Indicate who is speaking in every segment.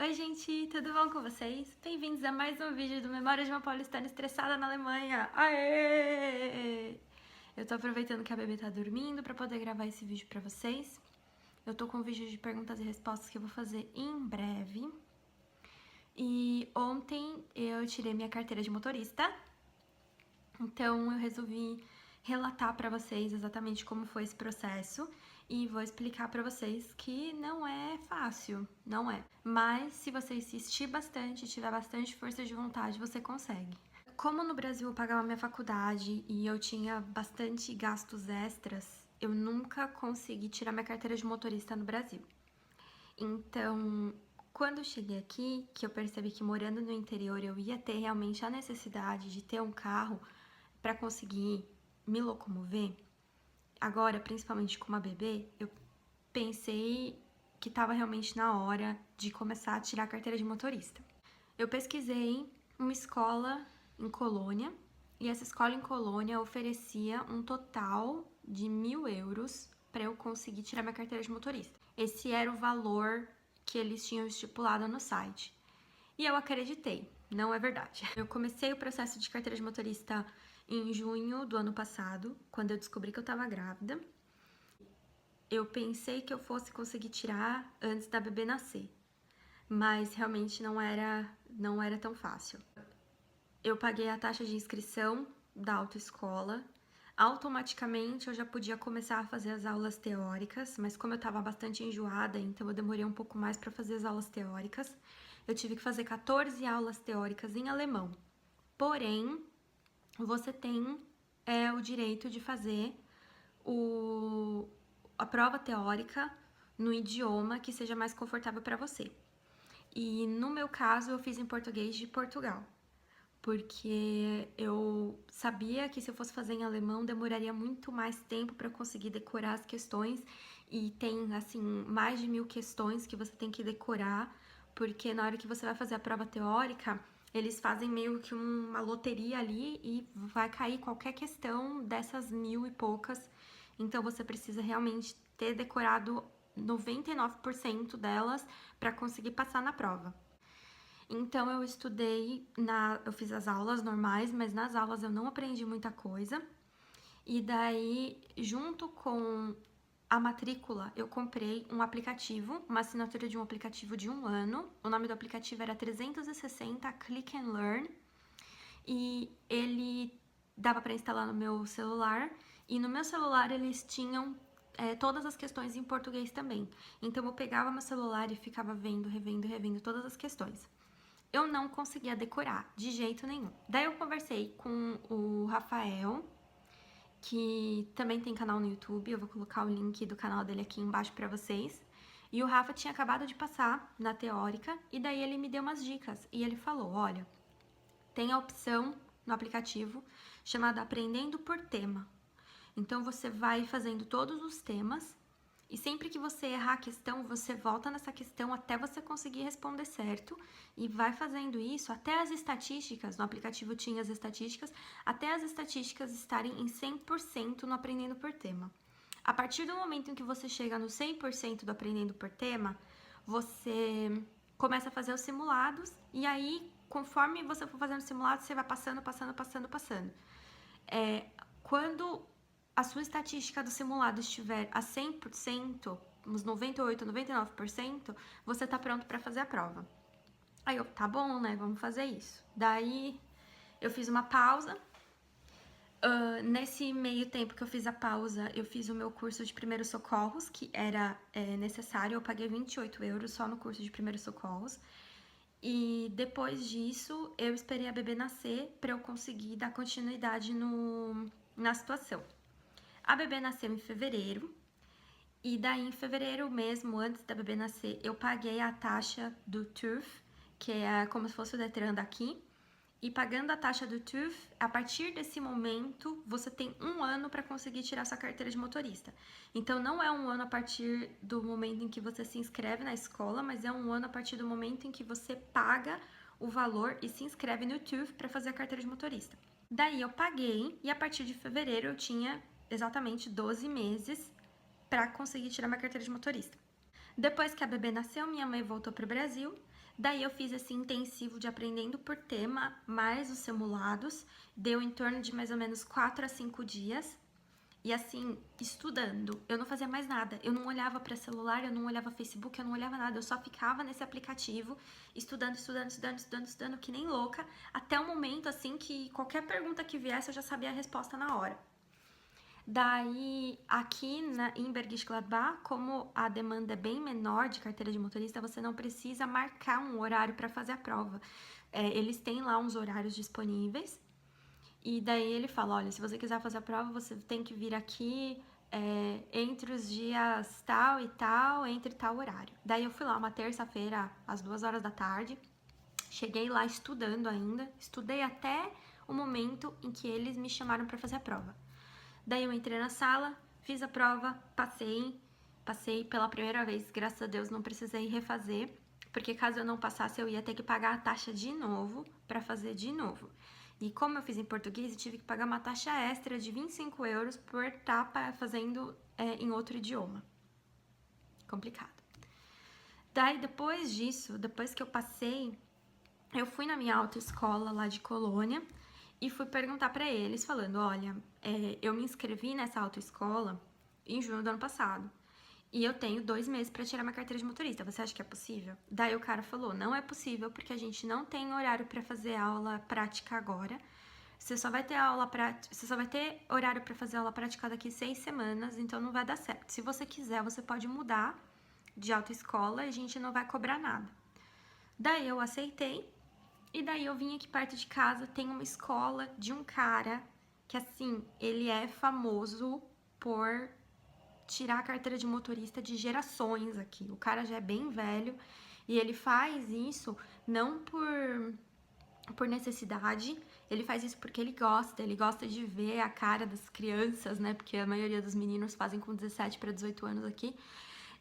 Speaker 1: Oi gente, tudo bom com vocês? Bem-vindos a mais um vídeo do Memória de uma Paulistana Estressada na Alemanha! Aê! Eu tô aproveitando que a bebê tá dormindo pra poder gravar esse vídeo pra vocês. Eu tô com um vídeo de perguntas e respostas que eu vou fazer em breve. E ontem eu tirei minha carteira de motorista, então eu resolvi relatar pra vocês exatamente como foi esse processo e vou explicar pra vocês que não é fácil, não é. Mas se você insistir bastante, tiver bastante força de vontade, você consegue. Como no Brasil eu pagava minha faculdade e eu tinha bastante gastos extras, eu nunca consegui tirar minha carteira de motorista no Brasil. Então, quando eu cheguei aqui, que eu percebi que morando no interior eu ia ter realmente a necessidade de ter um carro para conseguir me locomover, agora, principalmente com uma bebê, eu pensei que estava realmente na hora de começar a tirar a carteira de motorista. Eu pesquisei uma escola em Colônia, e essa escola em Colônia oferecia um total de 1.000 euros para eu conseguir tirar minha carteira de motorista. Esse era o valor que eles tinham estipulado no site. E eu acreditei, não é verdade. Eu comecei o processo de carteira de motorista em junho do ano passado, quando eu descobri que eu estava grávida. Eu pensei que eu fosse conseguir tirar antes da bebê nascer, mas realmente não era tão fácil. Eu paguei a taxa de inscrição da autoescola. Automaticamente eu já podia começar a fazer as aulas teóricas, mas como eu estava bastante enjoada, então eu demorei um pouco mais para fazer as aulas teóricas. Eu tive que fazer 14 aulas teóricas em alemão. Porém, você tem o direito de fazer a prova teórica no idioma que seja mais confortável para você. E no meu caso, eu fiz em português de Portugal, porque eu sabia que se eu fosse fazer em alemão demoraria muito mais tempo para conseguir decorar as questões, e tem assim mais de 1.000 questões que você tem que decorar, porque na hora que você vai fazer a prova teórica eles fazem meio que uma loteria ali e vai cair qualquer questão dessas 1.000 e poucas, então você precisa realmente ter decorado 99% delas para conseguir passar na prova. Então eu estudei, eu fiz as aulas normais, mas nas aulas eu não aprendi muita coisa. E daí, junto com a matrícula, eu comprei um aplicativo, uma assinatura de um aplicativo de 1 ano. O nome do aplicativo era 360 Click and Learn. E ele dava para instalar no meu celular. E no meu celular eles tinham todas as questões em português também. Então eu pegava meu celular e ficava vendo, revendo todas as questões. Eu não conseguia decorar de jeito nenhum. Daí eu conversei com o Rafael, que também tem canal no YouTube, eu vou colocar o link do canal dele aqui embaixo pra vocês. E o Rafa tinha acabado de passar na teórica, e daí ele me deu umas dicas. E ele falou, olha, tem a opção no aplicativo chamada Aprendendo por Tema. Então você vai fazendo todos os temas, e sempre que você errar a questão, você volta nessa questão até você conseguir responder certo, e vai fazendo isso até as estatísticas, no aplicativo tinha as estatísticas, até as estatísticas estarem em 100% no Aprendendo por Tema. A partir do momento em que você chega no 100% do Aprendendo por Tema, você começa a fazer os simulados, e aí, conforme você for fazendo simulados, você vai passando. Quando a sua estatística do simulado estiver a 100%, uns 98, 99%, você tá pronto para fazer a prova. Aí eu, tá bom, né, vamos fazer isso. Daí eu fiz uma pausa. Nesse meio tempo que eu fiz a pausa, eu fiz o meu curso de primeiros socorros, que era necessário, eu paguei 28 euros só no curso de primeiros socorros. E depois disso, eu esperei a bebê nascer para eu conseguir dar continuidade na situação. A bebê nasceu em fevereiro, e daí em fevereiro mesmo, antes da bebê nascer, eu paguei a taxa do TÜV, que é como se fosse o Detran daqui. E pagando a taxa do TÜV, a partir desse momento, você tem 1 ano para conseguir tirar sua carteira de motorista. Então não é 1 ano a partir do momento em que você se inscreve na escola, mas é 1 ano a partir do momento em que você paga o valor e se inscreve no TÜV para fazer a carteira de motorista. Daí eu paguei, e a partir de fevereiro eu tinha exatamente 12 meses para conseguir tirar minha carteira de motorista. Depois que a bebê nasceu, minha mãe voltou para o Brasil. Daí eu fiz esse intensivo de aprendendo por tema, mais os simulados, deu em torno de mais ou menos 4 a 5 dias. E assim, estudando, eu não fazia mais nada. Eu não olhava para celular, eu não olhava Facebook, eu não olhava nada. Eu só ficava nesse aplicativo, estudando, que nem louca, até o momento assim que qualquer pergunta que viesse eu já sabia a resposta na hora. Daí, aqui em Bergisch Gladbach, como a demanda é bem menor de carteira de motorista, você não precisa marcar um horário para fazer a prova. Eles têm lá uns horários disponíveis. E daí ele fala, olha, se você quiser fazer a prova, você tem que vir aqui entre os dias tal e tal, entre tal horário. Daí eu fui lá uma terça-feira, às 2 horas da tarde, cheguei lá estudando ainda, estudei até o momento em que eles me chamaram para fazer a prova. Daí eu entrei na sala, fiz a prova, passei pela primeira vez, graças a Deus não precisei refazer, porque caso eu não passasse eu ia ter que pagar a taxa de novo para fazer de novo. E como eu fiz em português, eu tive que pagar uma taxa extra de 25 euros por estar fazendo em outro idioma. Complicado. Daí depois disso, depois que eu passei, eu fui na minha autoescola lá de Colônia e fui perguntar para eles, falando, olha, eu me inscrevi nessa autoescola em junho do ano passado e eu tenho 2 meses para tirar minha carteira de motorista, você acha que é possível? Daí o cara falou, não é possível porque a gente não tem horário para fazer aula prática agora, você só vai ter horário para fazer aula prática daqui 6 semanas, então não vai dar certo. Se você quiser, você pode mudar de autoescola e a gente não vai cobrar nada. Daí eu aceitei. E daí eu vim aqui perto de casa, tem uma escola de um cara que, assim, ele é famoso por tirar a carteira de motorista de gerações aqui. O cara já é bem velho e ele faz isso não por necessidade, ele faz isso porque ele gosta de ver a cara das crianças, né? Porque a maioria dos meninos fazem com 17 para 18 anos aqui.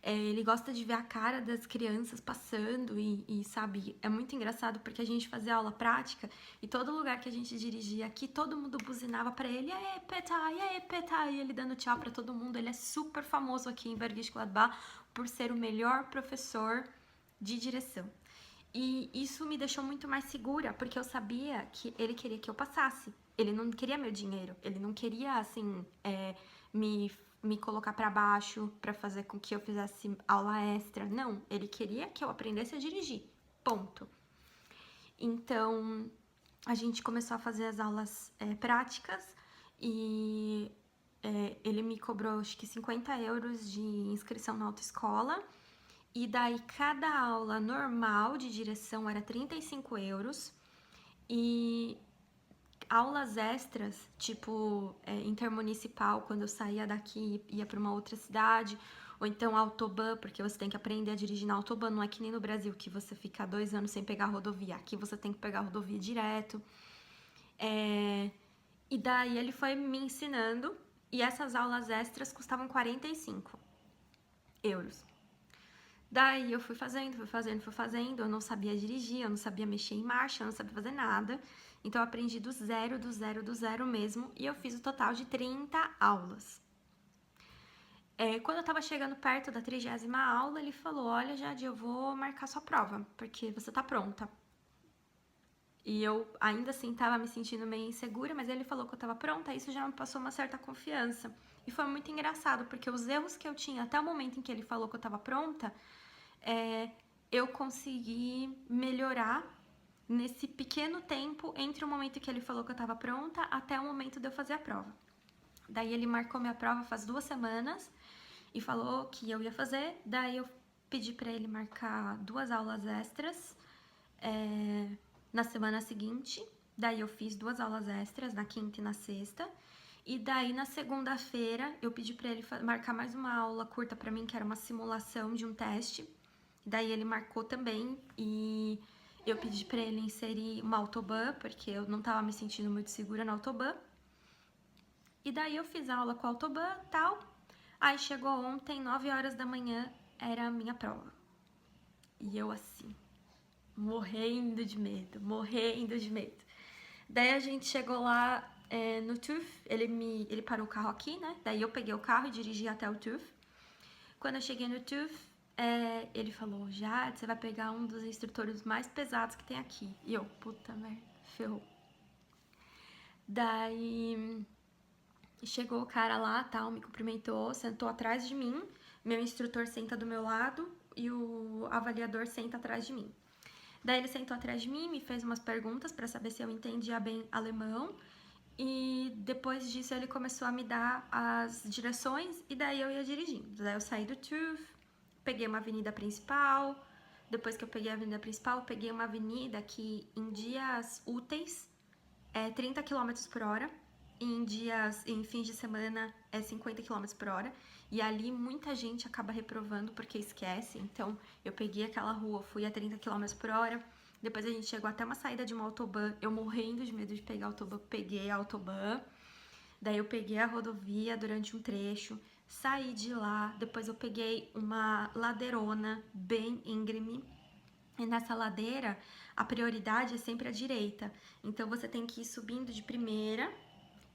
Speaker 1: Ele gosta de ver a cara das crianças passando e, sabe, é muito engraçado porque a gente fazia aula prática e todo lugar que a gente dirigia aqui, todo mundo buzinava pra ele, e aí, Peta, e ele dando tchau pra todo mundo. Ele é super famoso aqui em Bergisch Gladbach por ser o melhor professor de direção. E isso me deixou muito mais segura, porque eu sabia que ele queria que eu passasse. Ele não queria meu dinheiro, ele não queria, assim, me colocar para baixo para fazer com que eu fizesse aula extra. Não, ele queria que eu aprendesse a dirigir. Ponto. Então, a gente começou a fazer as aulas práticas e ele me cobrou, acho que 50 euros de inscrição na autoescola. E daí, cada aula normal de direção era 35 euros. E aulas extras, tipo intermunicipal, quando eu saía daqui e ia para uma outra cidade, ou então autobahn, porque você tem que aprender a dirigir na autobahn, não é que nem no Brasil, que você fica 2 anos sem pegar a rodovia, aqui você tem que pegar a rodovia direto. E daí ele foi me ensinando, e essas aulas extras custavam 45 euros. Daí eu fui fazendo, eu não sabia dirigir, eu não sabia mexer em marcha, eu não sabia fazer nada. Então eu aprendi do zero mesmo, e eu fiz o total de 30 aulas. Quando eu tava chegando perto da 30ª aula, ele falou, olha, Jade, eu vou marcar sua prova, porque você tá pronta. E eu ainda assim tava me sentindo meio insegura, mas ele falou que eu tava pronta, isso já me passou uma certa confiança. E foi muito engraçado, porque os erros que eu tinha até o momento em que ele falou que eu tava pronta, eu consegui melhorar nesse pequeno tempo entre o momento que ele falou que eu tava pronta até o momento de eu fazer a prova. Daí ele marcou minha prova faz 2 semanas e falou que eu ia fazer. Daí eu pedi pra ele marcar 2 aulas extras na semana seguinte. Daí eu fiz 2 aulas extras, na quinta e na sexta. E daí na segunda-feira eu pedi pra ele marcar mais uma aula curta pra mim, que era uma simulação de um teste. Daí ele marcou também e eu pedi pra ele inserir uma autobahn, porque eu não tava me sentindo muito segura na autobahn. E daí eu fiz a aula com a autobahn e tal. Aí chegou ontem, 9 horas da manhã, era a minha prova. E eu assim, morrendo de medo. Daí a gente chegou lá no TÜV, ele parou o carro aqui, né? Daí eu peguei o carro e dirigi até o TÜV. Quando eu cheguei no TÜV, Ele falou, Jade, você vai pegar um dos instrutores mais pesados que tem aqui. E eu, puta merda, ferrou. Daí chegou o cara lá, tal, me cumprimentou, sentou atrás de mim, meu instrutor senta do meu lado e o avaliador senta atrás de mim. Daí ele sentou atrás de mim, me fez umas perguntas para saber se eu entendia bem alemão, e depois disso ele começou a me dar as direções e daí eu ia dirigindo. Daí eu saí do TÜV, peguei uma avenida principal, depois que eu peguei a avenida principal, eu peguei uma avenida que em dias úteis é 30 km por hora, em fins de semana é 50 km por hora, e ali muita gente acaba reprovando porque esquece. Então eu peguei aquela rua, fui a 30 km por hora, depois a gente chegou até uma saída de uma autobahn, eu morrendo de medo de pegar a autobahn, peguei a autobahn, daí eu peguei a rodovia durante um trecho, saí de lá, depois eu peguei uma ladeirona bem íngreme, e nessa ladeira a prioridade é sempre à direita, então você tem que ir subindo de primeira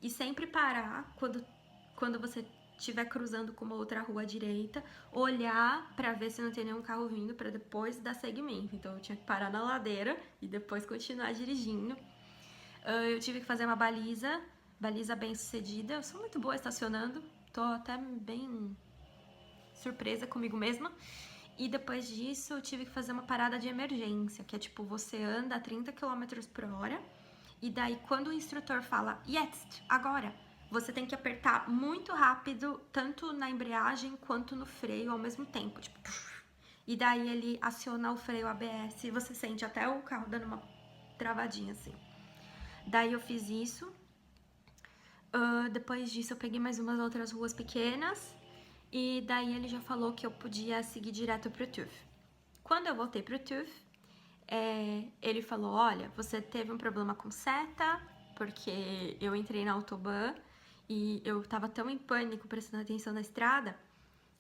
Speaker 1: e sempre parar quando você estiver cruzando com uma outra rua à direita, olhar para ver se não tem nenhum carro vindo para depois dar seguimento. Então eu tinha que parar na ladeira e depois continuar dirigindo. Eu tive que fazer uma baliza bem sucedida. Eu sou muito boa estacionando, tô até bem surpresa comigo mesma. E depois disso eu tive que fazer uma parada de emergência, que é tipo, você anda a 30 km por hora, e daí quando o instrutor fala, jetzt, agora, você tem que apertar muito rápido, tanto na embreagem quanto no freio ao mesmo tempo, tipo, e daí ele aciona o freio ABS e você sente até o carro dando uma travadinha assim. Daí eu fiz isso. Depois disso eu peguei mais umas outras ruas pequenas, e daí ele já falou que eu podia seguir direto pro TÜV. Quando eu voltei pro TÜV, ele falou, olha, você teve um problema com seta, porque eu entrei na autobahn e eu tava tão em pânico prestando atenção na estrada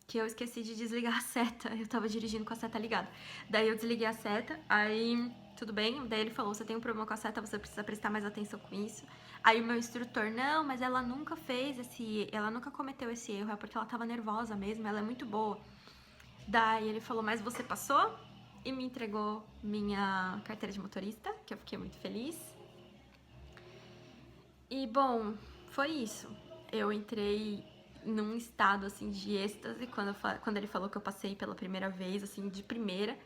Speaker 1: que eu esqueci de desligar a seta. Eu tava dirigindo com a seta ligada. Daí eu desliguei a seta, aí tudo bem. Daí ele falou, você tem um problema com a seta, você precisa prestar mais atenção com isso. Aí o meu instrutor, não, mas ela nunca ela nunca cometeu esse erro, é porque ela tava nervosa mesmo, ela é muito boa. Daí ele falou, mas você passou? E me entregou minha carteira de motorista, que eu fiquei muito feliz. E bom, foi isso. Eu entrei num estado assim de êxtase quando ele falou que eu passei pela primeira vez, assim, de primeira.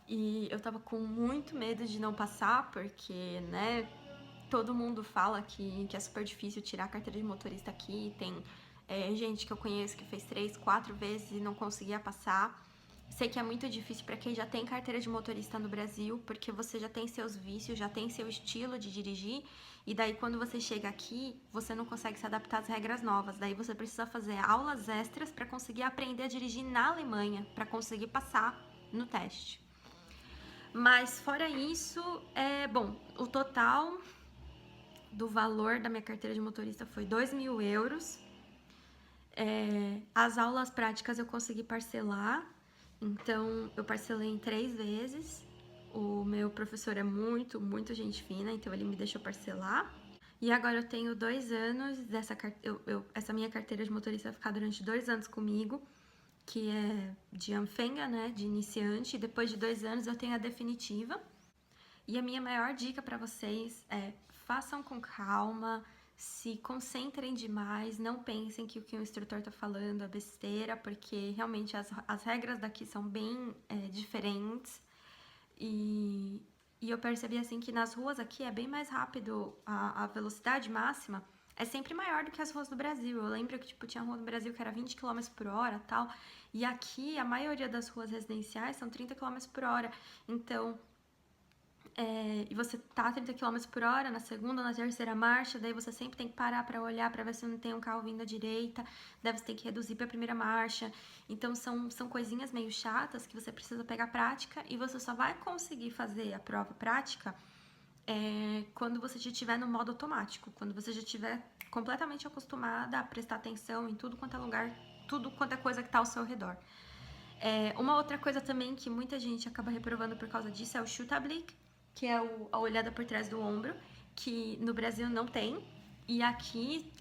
Speaker 1: E eu tava com muito medo de não passar, porque, né, todo mundo fala que é super difícil tirar a carteira de motorista aqui. Tem gente que eu conheço que fez 3, 4 vezes e não conseguia passar. Sei que é muito difícil para quem já tem carteira de motorista no Brasil, porque você já tem seus vícios, já tem seu estilo de dirigir, e daí quando você chega aqui, você não consegue se adaptar às regras novas. Daí você precisa fazer aulas extras para conseguir aprender a dirigir na Alemanha, para conseguir passar no teste. Mas fora isso, bom, o total do valor da minha carteira de motorista foi 2.000 euros. As aulas práticas eu consegui parcelar, então eu parcelei em 3 vezes. O meu professor é muito, muito gente fina, então ele me deixou parcelar. E agora eu tenho 2 anos essa minha carteira de motorista vai ficar durante 2 anos comigo, que é de Anfänger, né, de iniciante. E depois de 2 anos eu tenho a definitiva. E a minha maior dica para vocês é: façam com calma, se concentrem demais, não pensem que o que o instrutor tá falando é besteira, porque realmente as regras daqui são bem diferentes. E eu percebi assim que nas ruas aqui é bem mais rápido, a velocidade máxima é sempre maior do que as ruas do Brasil. Eu lembro que tipo, tinha rua no Brasil que era 20 km por hora e tal, e aqui a maioria das ruas residenciais são 30 km por hora. Então, e você tá a 30 km por hora na segunda ou na terceira marcha, daí você sempre tem que parar para olhar para ver se não tem um carro vindo à direita, daí você tem que reduzir para a primeira marcha. Então são coisinhas meio chatas que você precisa pegar prática, e você só vai conseguir fazer a prova prática quando você já estiver no modo automático, quando você já estiver completamente acostumada a prestar atenção em tudo quanto é lugar, tudo quanto é coisa que tá ao seu redor. Uma outra coisa também que muita gente acaba reprovando por causa disso é o Schulterblick, que é a olhada por trás do ombro, que no Brasil não tem. E aqui,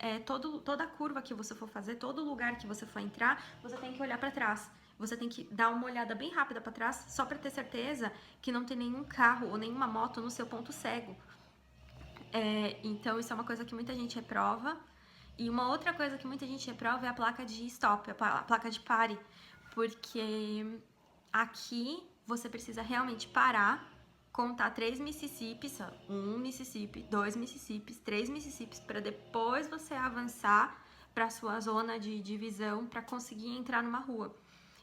Speaker 1: toda curva que você for fazer, todo lugar que você for entrar, você tem que olhar para trás. você tem que dar uma olhada bem rápida para trás, só para ter certeza que não tem nenhum carro ou nenhuma moto no seu ponto cego. Então isso é uma coisa que muita gente reprova. E uma outra coisa que muita gente reprova é a placa de stop, a placa de pare, porque aqui você precisa realmente parar, contar 3 Mississippis, 1 Mississippi, 2 Mississippis, 3 Mississippis, para depois você avançar para sua zona de divisão para conseguir entrar numa rua.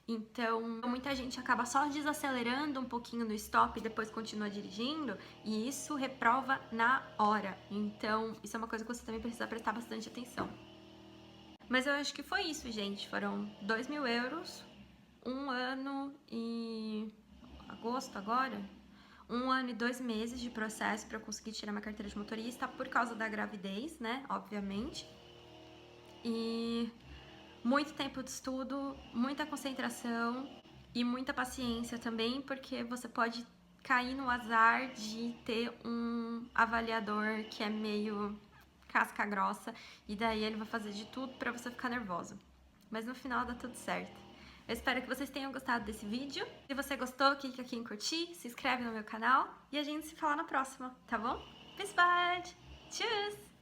Speaker 1: Então, muita gente acaba só desacelerando um pouquinho no stop e depois continua dirigindo, e isso reprova na hora. Então, isso é uma coisa que você também precisa prestar bastante atenção. Mas eu acho que foi isso, gente. Foram 2.000 euros, 1 ano e... agosto agora? 1 ano e 2 meses de processo para eu conseguir tirar minha carteira de motorista por causa da gravidez, né? Obviamente. E muito tempo de estudo, muita concentração e muita paciência também, porque você pode cair no azar de ter um avaliador que é meio casca grossa e daí ele vai fazer de tudo para você ficar nervoso. Mas no final dá tudo certo. Eu espero que vocês tenham gostado desse vídeo. Se você gostou, clica aqui em curtir, se inscreve no meu canal e a gente se fala na próxima, tá bom? Bis bald! Tschüss!